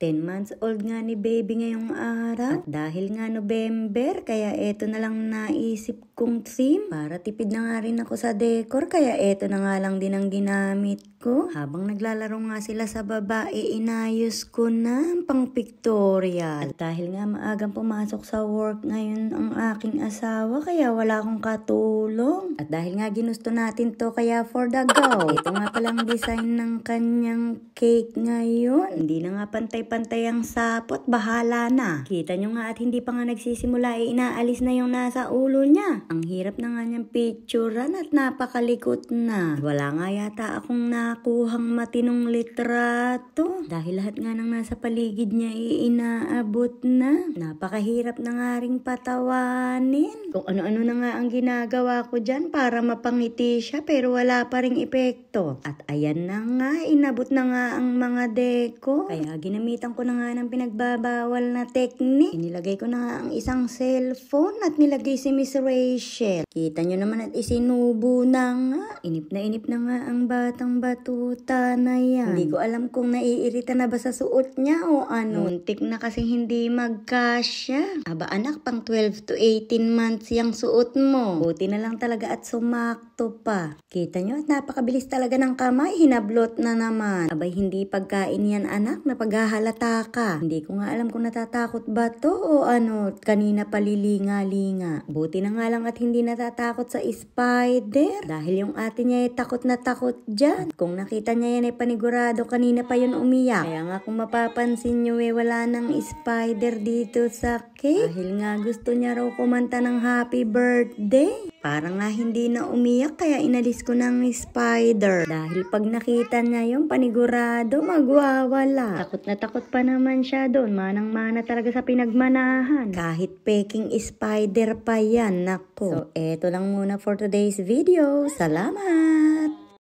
10 months old nga ni baby ngayong araw. At dahil nga November, kaya eto na lang naisip kong theme. Para tipid na nga rin ako sa decor, kaya eto na nga lang din ang ginamit ko. Habang naglalaro nga sila sa baba, inayos ko na pang pictorial. At dahil nga maagang pumasok sa work ngayon ang aking asawa, kaya wala akong katulong. At dahil nga ginusto natin to, kaya for the go. Ito nga palang design ng kanyang cake ngayon. Hindi na nga pantay-pantay ang sapot, bahala na. Kita nyo nga at hindi pa nga nagsisimula, inaalis na yung nasa ulo niya. Ang hirap na nga niyang picturean at napakalikot na. Wala nga yata akong nakuhang matinong litrato. Dahil lahat nga nang nasa paligid niya inaabot na. Napakahirap na nga ring patawanin. Kung ano-ano na nga ang ginagawa ko dyan para mapangiti siya pero wala pa ring epekto. At ayan na nga, inabot na nga ang mga deko. Kaya ginamitan ko na nga ng pinagbabawal na technique. Inilagay ko na nga ang isang cellphone at nilagay si Miss Rachel. Kita nyo naman at isinubo na nga. Inip na nga ang batang batuta na yan. Hindi ko alam kung naiirita na ba sa suot niya o ano. Muntik na kasi hindi magkasya. Aba anak, pang 12 to 18 months yung suot mo. Buti na lang talaga at sumakto pa. Kita nyo at napakabilis talaga ng kamay. Hinablot na naman. Abay hindi pagkain yan anak, na paghahalata ka. Hindi ko nga alam kung natatakot ba to o ano. Kanina palilinga-linga. Buti na nga lang at hindi natatakot sa spider. Dahil yung ate niya ay takot na takot dyan. At kung nakita niya yan ay panigurado kanina pa yun umiyak. Kaya nga kung mapapansin nyo wala nang spider dito sa cake. Dahil nga gusto niya raw kumanta ng happy birthday. Parang nga hindi na umiyak kaya inalis ko ng spider. Dahil pag nakita niya yung panigurado magwawala. Takot pa naman siya doon. Manang-mana talaga sa pinagmanahan. Kahit peking spider pa yan. Nako. So eto lang muna for today's video. Salamat!